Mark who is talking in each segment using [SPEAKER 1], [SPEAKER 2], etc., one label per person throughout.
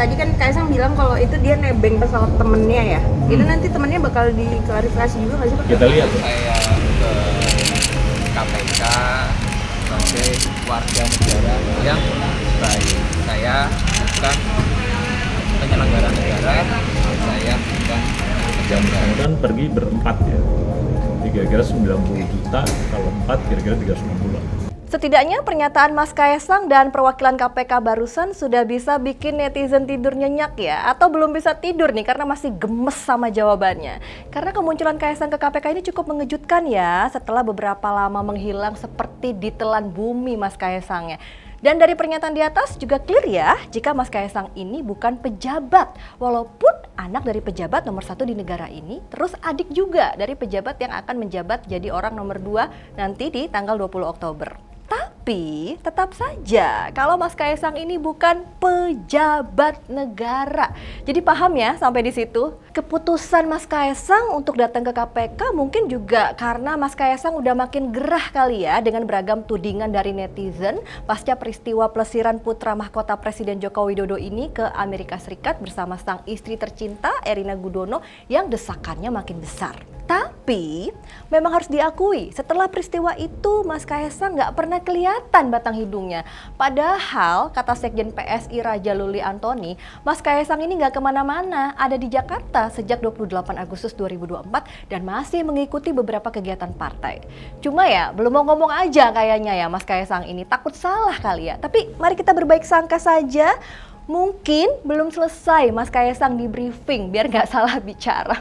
[SPEAKER 1] tadi kan Kaisang bilang kalau itu dia nebeng pesawat temennya ya. Itu nanti temennya bakal diklarifikasi juga nggak sih Pak?
[SPEAKER 2] Kita lihat.
[SPEAKER 3] Saya ke KPK sebagai warga negara yang baik. Saya bukan penyelenggara negara, saya bukan
[SPEAKER 2] Yang
[SPEAKER 3] pejabat.
[SPEAKER 2] bersangkutan pergi berempat ya. Kira-kira 90 juta, kalau 4 kira-kira 360-an.
[SPEAKER 4] Setidaknya pernyataan Mas Kaisang dan perwakilan KPK barusan sudah bisa bikin netizen tidur nyenyak ya. Atau belum bisa tidur nih karena masih gemes sama jawabannya. Karena kemunculan Kaisang ke KPK ini cukup mengejutkan ya. Setelah beberapa lama menghilang seperti ditelan bumi Mas Kaisang ya. Dan dari pernyataan di atas juga clear ya jika Mas Kaisang ini bukan pejabat. Walaupun anak dari pejabat nomor 1 di negara ini, terus adik juga dari pejabat yang akan menjabat jadi orang nomor 2 nanti di tanggal 20 Oktober. Tapi tetap saja kalau Mas Kaisang ini bukan pejabat negara. Jadi paham ya sampai di situ. Keputusan Mas Kaisang untuk datang ke KPK mungkin juga karena Mas Kaisang udah makin gerah kali ya dengan beragam tudingan dari netizen pasca peristiwa pelesiran putra mahkota Presiden Joko Widodo ini ke Amerika Serikat bersama sang istri tercinta Erina Gudono yang desakannya makin besar. Tapi memang harus diakui setelah peristiwa itu Mas Kaisang nggak pernah kelihatan batang hidungnya. Padahal kata Sekjen PSI Raja Luli Antoni, Mas Kaisang ini nggak kemana-mana, ada di Jakarta sejak 28 Agustus 2024 dan masih mengikuti beberapa kegiatan partai. Cuma ya belum mau ngomong aja kayaknya ya Mas Kaisang ini, takut salah kali ya. Tapi mari kita berbaik sangka saja, mungkin belum selesai Mas Kaisang di briefing biar nggak salah bicara.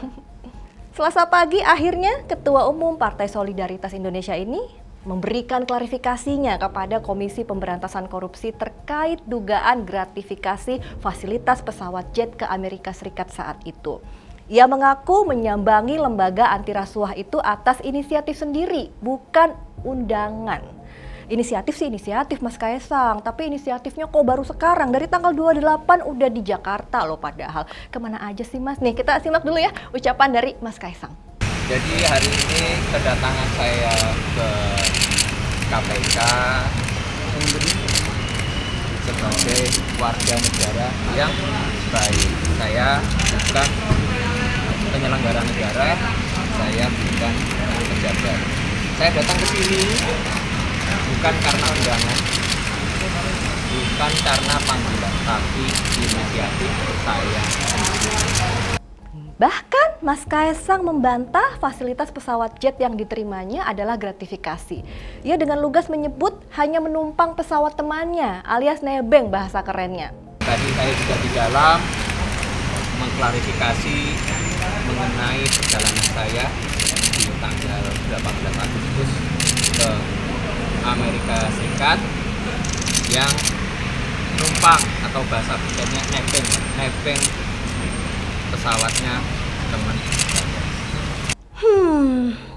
[SPEAKER 4] Selasa pagi akhirnya Ketua Umum Partai Solidaritas Indonesia ini memberikan klarifikasinya kepada Komisi Pemberantasan Korupsi terkait dugaan gratifikasi fasilitas pesawat jet ke Amerika Serikat saat itu. Ia mengaku menyambangi lembaga anti rasuah itu atas inisiatif sendiri, bukan undangan. Inisiatif sih inisiatif Mas Kaisang, tapi inisiatifnya kok baru sekarang, dari tanggal 28 udah di Jakarta loh padahal. Kemana aja sih Mas? Nih kita simak dulu ya ucapan dari Mas Kaisang.
[SPEAKER 3] Jadi hari ini kedatangan saya ke KPK sebagai warga negara yang baik. Saya bukan penyelenggara negara, saya bukan pejabat. Saya datang ke sini bukan karena undangan, bukan karena panggilan, tapi inisiatif saya.
[SPEAKER 4] Bahkan Mas Kaisang membantah fasilitas pesawat jet yang diterimanya adalah gratifikasi. Ia dengan lugas menyebut hanya menumpang pesawat temannya alias nebeng bahasa kerennya.
[SPEAKER 3] Tadi saya juga di dalam mengklarifikasi mengenai perjalanan saya di tanggal 18 Agustus ke Amerika Serikat yang numpang atau bahasa bedanya nebeng pesawatnya teman saya.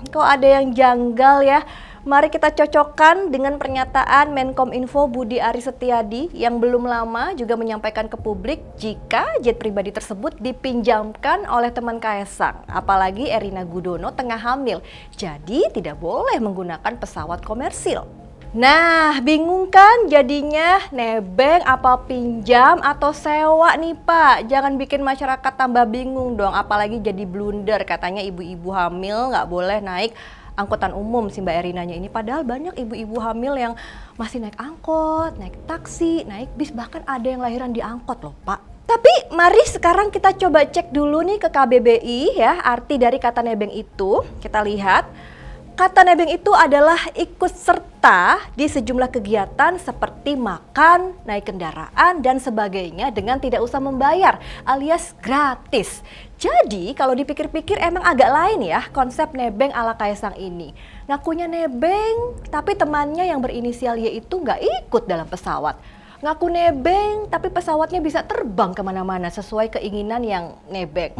[SPEAKER 4] Kok ada yang janggal ya? Mari kita cocokkan dengan pernyataan Menkominfo Budi Aris Setiadi yang belum lama juga menyampaikan ke publik jika jet pribadi tersebut dipinjamkan oleh teman Kaisang. Apalagi Erina Gudono tengah hamil, jadi tidak boleh menggunakan pesawat komersil. Nah, bingung kan jadinya nebeng apa pinjam atau sewa nih Pak? Jangan bikin masyarakat tambah bingung dong, apalagi jadi blunder katanya ibu-ibu hamil nggak boleh naik angkutan umum si Mbak Erinanya ini. Padahal banyak ibu-ibu hamil yang masih naik angkot, naik taksi, naik bis, bahkan ada yang lahiran di angkot loh Pak. Tapi mari sekarang kita coba cek dulu nih ke KBBI ya, arti dari kata nebeng itu. Kita lihat, kata nebeng itu adalah ikut serta di sejumlah kegiatan seperti makan, naik kendaraan, dan sebagainya dengan tidak usah membayar alias gratis. Jadi kalau dipikir-pikir emang agak lain ya konsep nebeng ala Kaisang ini. Ngakunya nebeng tapi temannya yang berinisial Y itu nggak ikut dalam pesawat. Ngaku nebeng tapi pesawatnya bisa terbang kemana-mana sesuai keinginan yang nebeng.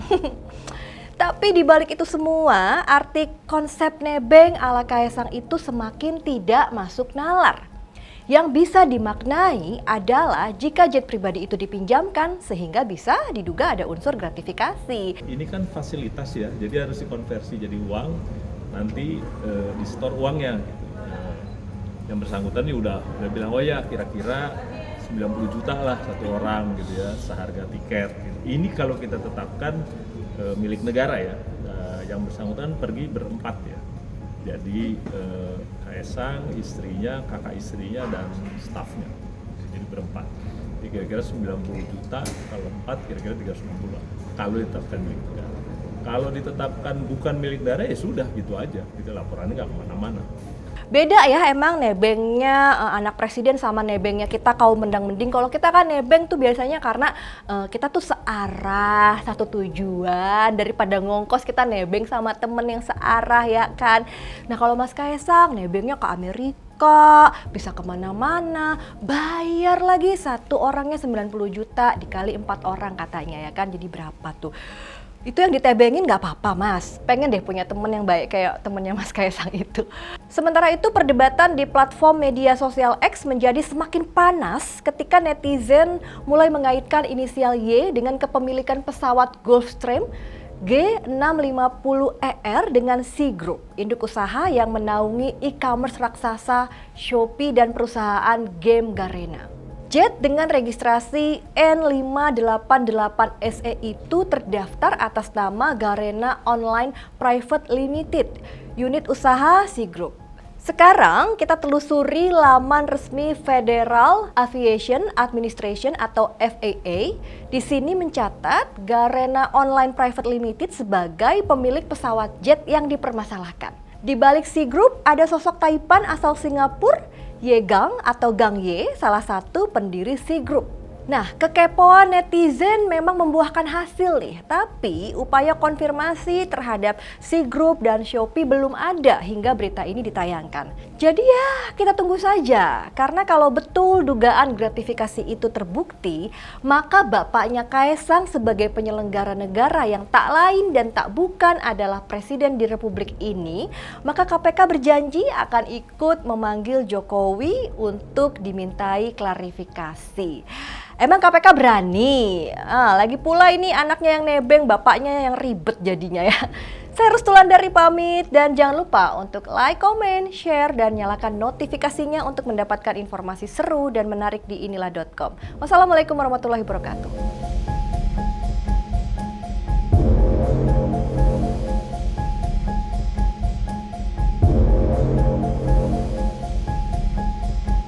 [SPEAKER 4] Tapi dibalik itu semua, arti konsep nebeng ala Kaisang itu semakin tidak masuk nalar. Yang bisa dimaknai adalah jika jet pribadi itu dipinjamkan sehingga bisa diduga ada unsur gratifikasi.
[SPEAKER 2] Ini kan fasilitas ya, jadi harus dikonversi jadi uang, nanti di-store uangnya. Yang bersangkutan nih udah bilang, oh ya kira-kira 90 juta lah satu orang gitu ya, seharga tiket. Ini kalau kita tetapkan milik negara ya, yang bersangkutan pergi berempat ya. Jadi Kaesang, istrinya, kakak istrinya, dan stafnya. Jadi berempat. Jadi kira-kira 90 juta, kalau 4 kira-kira 360 lah. Kalau ditetapkan milik negara. Kalau ditetapkan bukan milik negara ya sudah gitu aja. Gitu, laporannya nggak kemana-mana.
[SPEAKER 4] Beda ya emang nebengnya anak presiden sama nebengnya kita kaum mendang-mending. Kalau kita kan nebeng tuh biasanya karena kita tuh searah, satu tujuan, daripada ngongkos kita nebeng sama temen yang searah ya kan. Nah kalau Mas Kaesang nebengnya ke Amerika, bisa kemana-mana, bayar lagi satu orangnya 90 juta dikali 4 orang katanya ya kan, jadi berapa tuh? Itu yang ditebengin nggak apa-apa Mas, pengen deh punya temen yang baik kayak temennya Mas Kaesang itu. Sementara itu perdebatan di platform media sosial X menjadi semakin panas ketika netizen mulai mengaitkan inisial Y dengan kepemilikan pesawat Gulfstream G650ER dengan Sea Group, induk usaha yang menaungi e-commerce raksasa Shopee dan perusahaan game Garena. Jet dengan registrasi N588SE itu terdaftar atas nama Garena Online Private Limited, unit usaha Sea Group. Sekarang kita telusuri laman resmi Federal Aviation Administration atau FAA. Di sini mencatat Garena Online Private Limited sebagai pemilik pesawat jet yang dipermasalahkan. Di balik Sea Group ada sosok Taipan asal Singapura, Ye Gang atau Gang Ye, salah satu pendiri Sea Group. Nah, kekepoan netizen memang membuahkan hasil nih, tapi upaya konfirmasi terhadap Sea Group dan Shopee belum ada hingga berita ini ditayangkan. Jadi ya, kita tunggu saja, karena kalau betul dugaan gratifikasi itu terbukti, maka bapaknya Kaesang sebagai penyelenggara negara yang tak lain dan tak bukan adalah presiden di Republik ini, maka KPK berjanji akan ikut memanggil Jokowi untuk dimintai klarifikasi. Emang KPK berani? Lagi pula ini anaknya yang nebeng, bapaknya yang ribet jadinya ya. Saya Rustulandari pamit dan jangan lupa untuk like, comment, share, dan nyalakan notifikasinya untuk mendapatkan informasi seru dan menarik di inilah.com. Wassalamualaikum warahmatullahi wabarakatuh.